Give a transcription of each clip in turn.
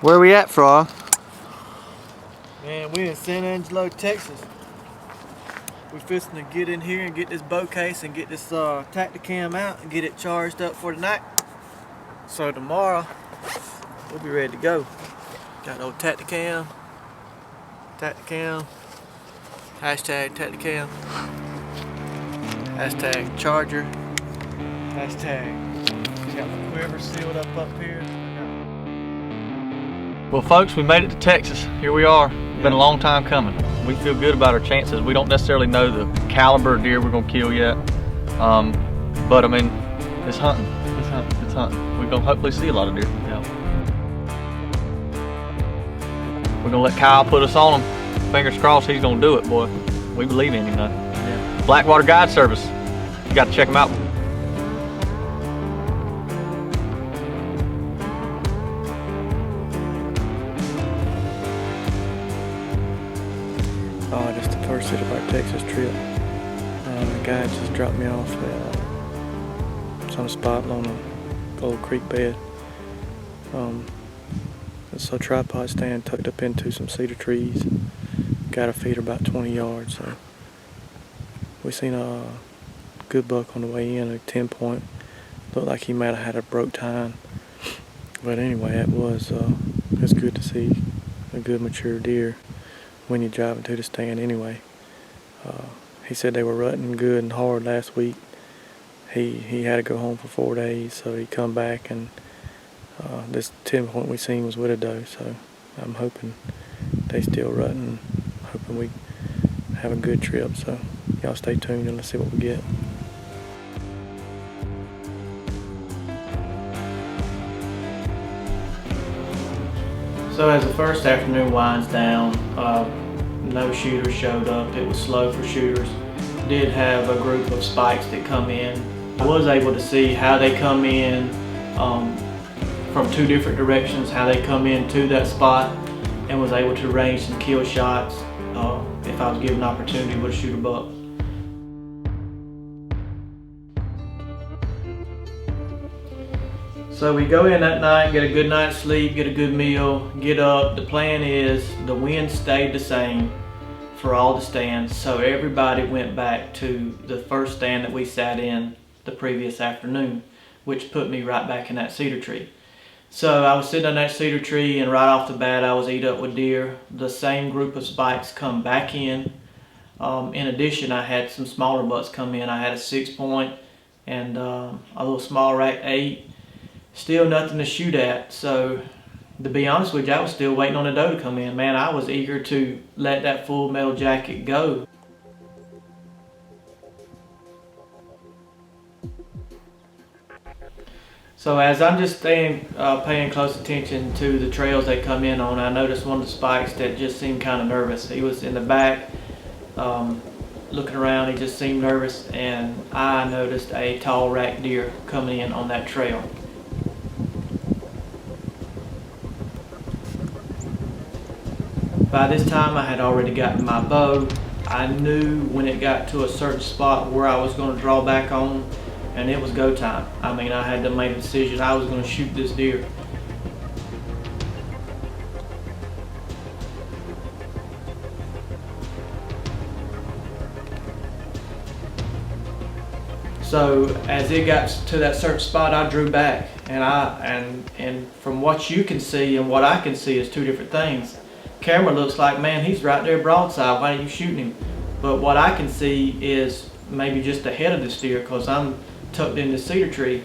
Where we at, Frog? Man, we in San Angelo, Texas. We're fixing to get in here and get this bow case and get this Tacticam out and get it charged up for tonight. So tomorrow, we'll be ready to go. Got old Tacticam, hashtag Tacticam, hashtag charger, hashtag, we got the quiver sealed up here. Well, folks, we made it to Texas. Here we are. It's been a long time coming. We feel good about our chances. We don't necessarily know the caliber of deer we're gonna kill yet, but I mean, it's hunting. It's hunting. It's hunting. We're gonna hopefully see a lot of deer. Yeah. We're gonna let Kyle put us on him. Fingers crossed, he's gonna do it, boy. We believe in him, though. Yeah. Blackwater Guide Service. You got to check them out. Just the first hit of our Texas trip. The guy just dropped me off some spot on a little creek bed. It's a tripod stand tucked up into some cedar trees. Got a feeder about 20 yards. So we seen a good buck on the way in, a 10-point. Looked like he might have had a broke tine. But anyway, it was good to see a good mature deer when you drive into the stand anyway. He said they were rutting good and hard last week. He had to go home for 4 days, so he come back, and this 10-point we seen was with a doe, so I'm hoping they still rutting, hoping we have a good trip. So y'all stay tuned and let's see what we get. So as the first afternoon winds down, no shooters showed up. It was slow for shooters. Did have a group of spikes that come in. I was able to see how they come in from two different directions, how they come in to that spot, and was able to range some kill shots if I was given an opportunity with a shooter buck. So we go in that night, get a good night's sleep, get a good meal, get up. The plan is the wind stayed the same for all the stands, so everybody went back to the first stand that we sat in the previous afternoon, which put me right back in that cedar tree. So I was sitting on that cedar tree, and right off the bat I was eat up with deer. The same group of spikes come back in. In addition, I had some smaller bucks come in. I had a 6-point and a little small rack 8. Still nothing to shoot at. So to be honest with you, I was still waiting on a doe to come in. Man, I was eager to let that full metal jacket go. So as I'm just paying close attention to the trails they come in on, I noticed one of the spikes that just seemed kind of nervous. He was in the back looking around. He just seemed nervous, and I noticed a tall rack deer coming in on that trail. By this time I had already gotten my bow. I knew when it got to a certain spot where I was going to draw back on, and it was go time. I mean, I had to make a decision. I was going to shoot this deer. So as it got to that certain spot, I drew back, and from what you can see and what I can see is two different things. Camera looks like, man, he's right there broadside, why are you shooting him? But what I can see is maybe just ahead of this deer, because I'm tucked in the cedar tree.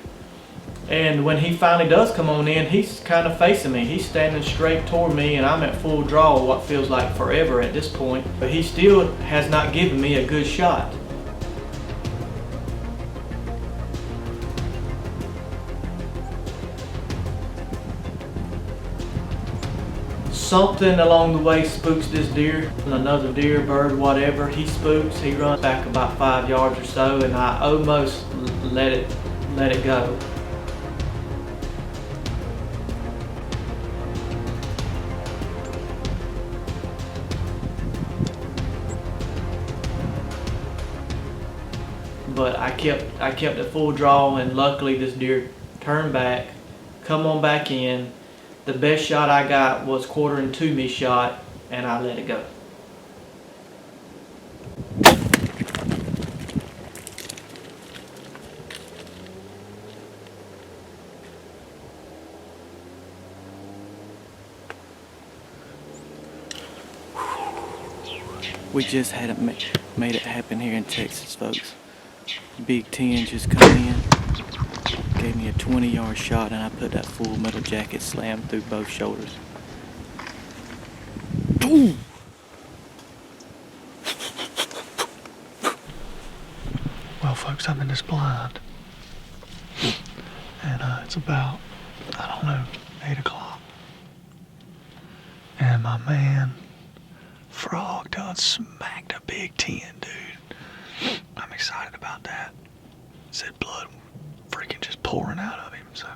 And when he finally does come on in, he's kind of facing me. He's standing straight toward me, and I'm at full draw, what feels like forever at this point. But he still has not given me a good shot. Something along the way spooks this deer. Another deer, bird, whatever, he spooks. He runs back about 5 yards or so, and I almost let it go. But I kept it full draw, and luckily this deer turned back, come on back in, The best shot I got was quartering to me shot, and I let it go. We just had it made it happen here in Texas, folks. Big 10 just come in, gave me a 20-yard shot, and I put that full metal jacket slammed through both shoulders. Ooh. Well, folks, I'm in this blind, and it's about, I don't know, 8 o'clock, and my man Frog done smacked a big 10, dude. I'm excited about that. Said blood freaking just pouring out of him, so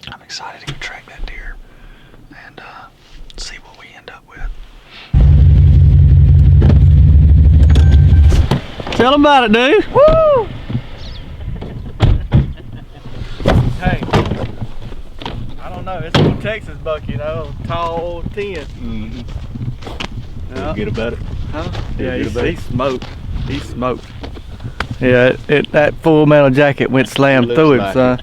I'm excited to go track that deer and see what we end up with. Tell them about it, dude. Woo! Hey, I don't know. It's a little Texas buck, you know, tall 10. Mm-hmm. Yeah. Good about it. Huh? Yeah, he smoked. He smoked. Yeah, that full metal jacket went slammed through him, like son.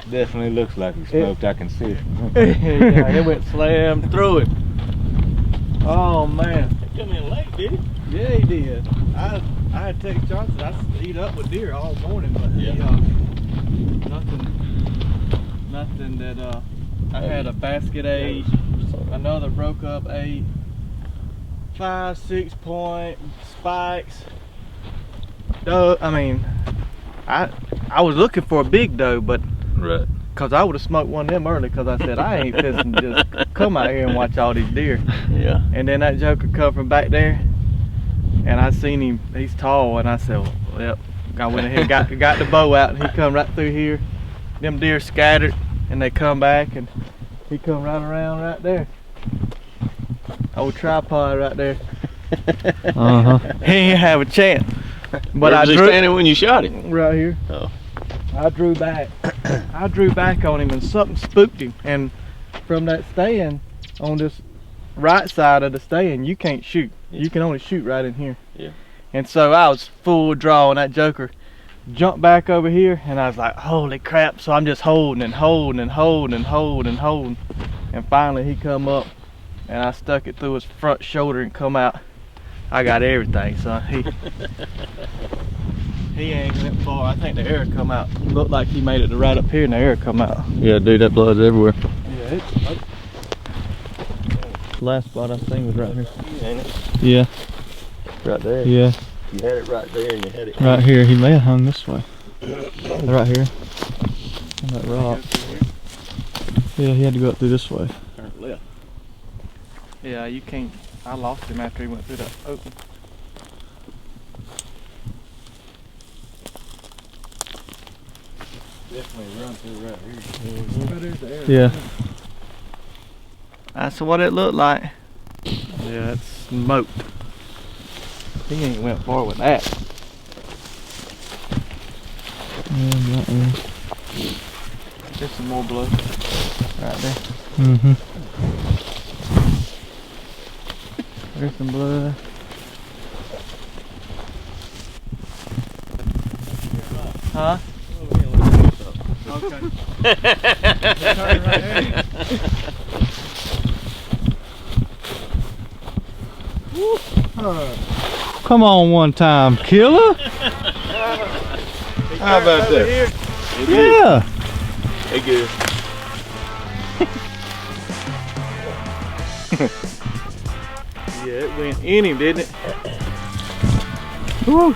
Definitely looks like he smoked. I can see it. Yeah, it went slammed through him. Oh man. He come in late, did he? Yeah, he did. I had to take chances. I eat up with deer all morning, but Yeah. nothing that I had a basket 8, another broke up 8, 5, 6 point spikes. Doe, I mean, I was looking for a big doe, but Right. cause I would have smoked one of them early, cause I said I ain't fixing to just come out here and watch all these deer. Yeah. And then that joker come from back there, and I seen him. He's tall, and I said, well, yep. I went ahead, got the bow out, and he come right through here. Them deer scattered, and they come back, and he come right around right there. Old tripod right there. He ain't have a chance. But Where was he standing when you shot him? right here. Oh. I drew back. I drew back on him, and something spooked him. And from that stand on this right side of the stand, you can't shoot. You can only shoot right in here. Yeah. And so I was full draw, and that joker jumped back over here, and I was like, holy crap. So I'm just holding and holding and holding and holding and holding. And finally he come up, and I stuck it through his front shoulder and come out. I got everything, son. He ain't went far. I think the air come out. Looked like he made it to right up here, and the air come out. Yeah, dude, that blood's everywhere. Yeah, last spot I seen was right here. Ain't it? Yeah, Right there. yeah, You had it right there and you had it. right here. He may have hung this way. Right here. On that rock. Yeah, he had to go up through this way. Turn left. Yeah, you can't. I lost him after he went through that open. Definitely run through right here. Yeah. That's what it looked like. Yeah, it's smoked. He ain't went far with that. There's some more blood right there. Mm-hmm. There's some blood. Huh? Okay. Turn right here. Come on one time, killer. How about that? Here. Yeah. Hey, good. Yeah, it went in him, didn't it? Woo.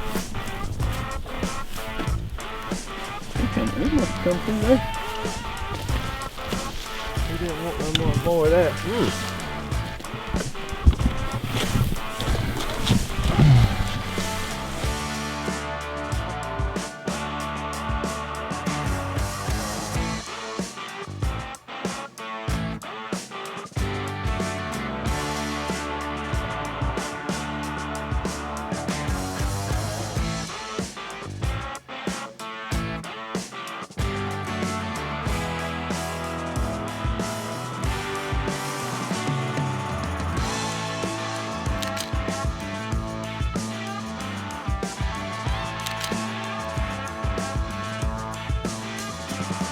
It must have come through there. He didn't want no more of that. Ooh.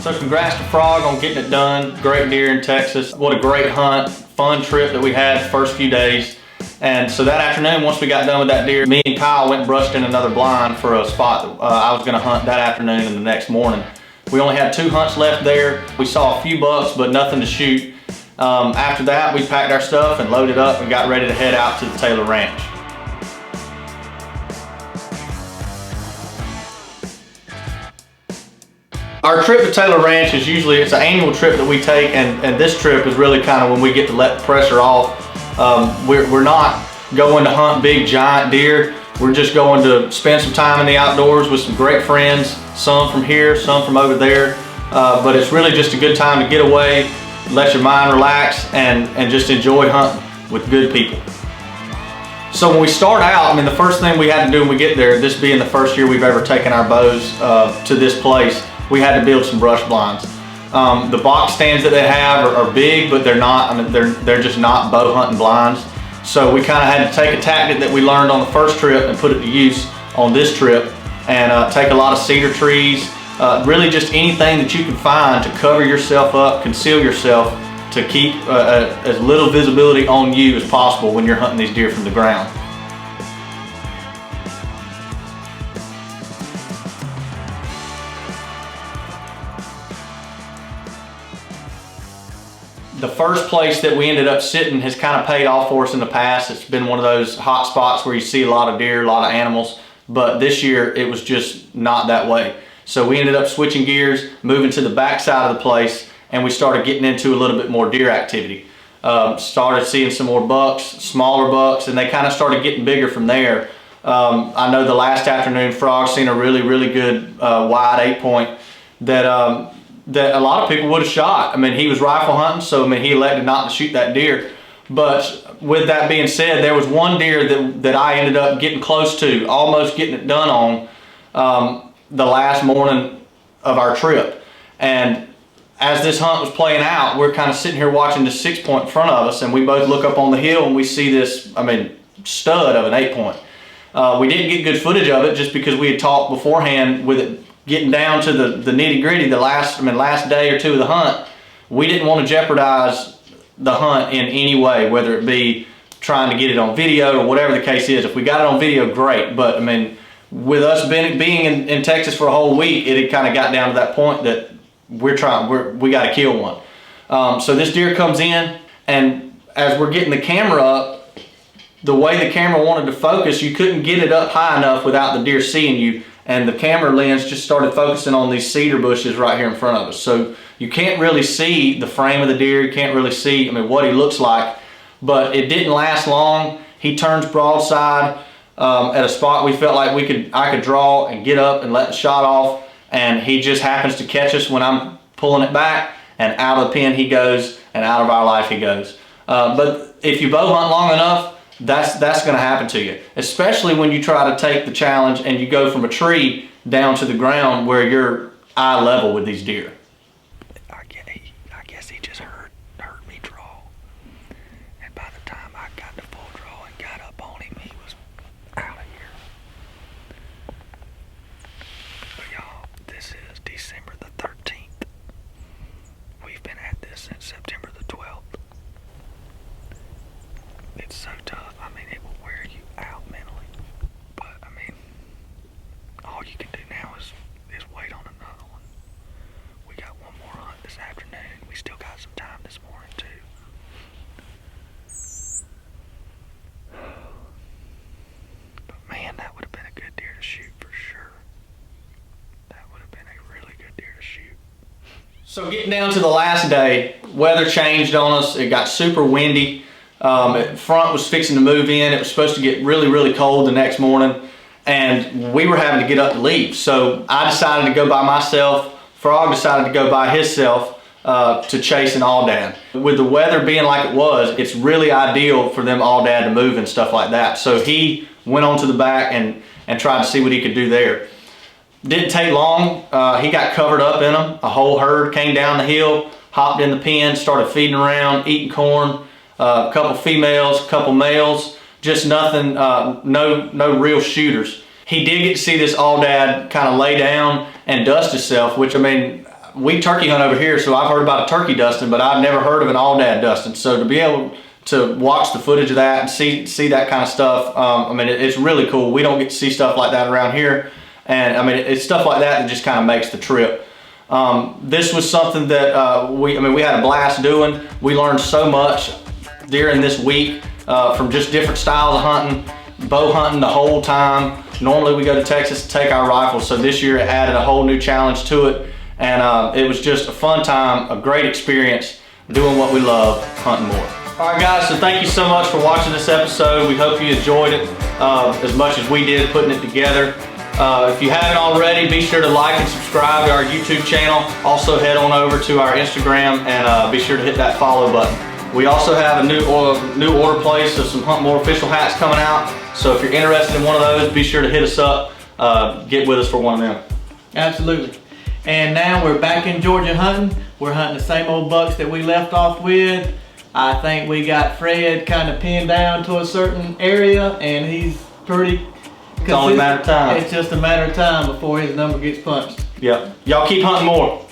So congrats to Frog on getting it done. Great deer in Texas. What a great hunt, fun trip that we had the first few days. And so that afternoon, once we got done with that deer, me and Kyle went and brushed in another blind for a spot that I was gonna hunt that afternoon and the next morning. We only had 2 hunts left there. We saw a few bucks, but nothing to shoot. After that, we packed our stuff and loaded up and got ready to head out to the Taylor Ranch. Our trip to Taylor Ranch is usually, it's an annual trip that we take, and this trip is really kind of when we get to let the pressure off. We're not going to hunt big giant deer. We're just going to spend some time in the outdoors with some great friends, some from here, some from over there. But it's really just a good time to get away, let your mind relax, and just enjoy hunting with good people. So when we start out, I mean, the first thing we had to do when we get there, this being the first year we've ever taken our bows to this place, we had to build some brush blinds. The box stands that they have are big, but they're not, I mean, they're just not bow hunting blinds. So we kind of had to take a tactic that we learned on the first trip and put it to use on this trip, and take a lot of cedar trees, really just anything that you can find to cover yourself up, conceal yourself, to keep as little visibility on you as possible when you're hunting these deer from the ground. The first place that we ended up sitting has kind of paid off for us in the past. It's been one of those hot spots where you see a lot of deer, a lot of animals, but this year it was just not that way. So we ended up switching gears, moving to the back side of the place, and we started getting into a little bit more deer activity. Started seeing some more bucks, smaller bucks, and they kind of started getting bigger from there. I know the last afternoon, Frog seen a really, really good wide 8-point that that a lot of people would have shot. I mean, he was rifle hunting, so I mean, he elected not to shoot that deer. But with that being said, there was one deer that I ended up getting close to, almost getting it done on the last morning of our trip. And as this hunt was playing out, we're kind of sitting here watching the 6-point in front of us, and we both look up on the hill and we see this, I mean, stud of an 8-point. We didn't get good footage of it just because we had talked beforehand with it getting down to the nitty-gritty, the last day or two of the hunt. We didn't want to jeopardize the hunt in any way, whether it be trying to get it on video or whatever the case is. If we got it on video, great, but I mean, with us being in Texas for a whole week, it had kind of got down to that point that we got to kill one. So this deer comes in, and as we're getting the camera up, the way the camera wanted to focus, you couldn't get it up high enough without the deer seeing you. And the camera lens just started focusing on these cedar bushes right here in front of us. So you can't really see the frame of the deer, you can't really see, I mean, what he looks like, but it didn't last long. He turns broadside at a spot we felt like I could draw and get up and let the shot off, and he just happens to catch us when I'm pulling it back, and out of the pen he goes, and out of our life he goes. But if you bow hunt long enough, that's going to happen to you, especially when you try to take the challenge and you go from a tree down to the ground where you're eye level with these deer. I guess he just heard me draw, and by the time I got to full draw and got up on him, he was out of here. But y'all, this is December the 13th. We've been at this since September the 12th. It's so tough. I mean, it will wear you out mentally. But I mean, all you can do now is wait on another one. We got one more hunt this afternoon. We still got some time this morning too. But man, that would have been a good deer to shoot for sure. That would have been a really good deer to shoot. So getting down to the last day, weather changed on us. It got super windy. Front was fixing to move in. It was supposed to get really, really cold the next morning, and we were having to get up to leave. So I decided to go by myself. Frog decided to go by himself to chase an aoudad. With the weather being like it was, it's really ideal for them aoudad to move and stuff like that. So he went on to the back and tried to see what he could do there. Didn't take long. He got covered up in them. A whole herd came down the hill, hopped in the pen, started feeding around, eating corn. A couple females, a couple males, just nothing, no real shooters. He did get to see this aoudad kind of lay down and dust himself, which I mean, we turkey hunt over here, so I've heard about a turkey dusting, but I've never heard of an all-dad dusting. So to be able to watch the footage of that and see that kind of stuff, I mean, it's really cool. We don't get to see stuff like that around here, and I mean, it's stuff like that that just kind of makes the trip. This was something that we had a blast doing. We learned so much during this week from just different styles of hunting, bow hunting the whole time. Normally we go to Texas to take our rifles, so this year it added a whole new challenge to it, and it was just a fun time, a great experience doing what we love, hunting more. All right guys, so thank you so much for watching this episode. We hope you enjoyed it as much as we did putting it together. If you haven't already, be sure to like and subscribe to our YouTube channel. Also head on over to our Instagram and be sure to hit that follow button. We also have a new order place of some Hunt More official hats coming out. So if you're interested in one of those, be sure to hit us up. Get with us for one of them. Absolutely. And now we're back in Georgia hunting. We're hunting the same old bucks that we left off with. I think we got Fred kind of pinned down to a certain area, and he's pretty. It's only a matter of time. It's just a matter of time before his number gets punched. Yep. Y'all keep hunting more.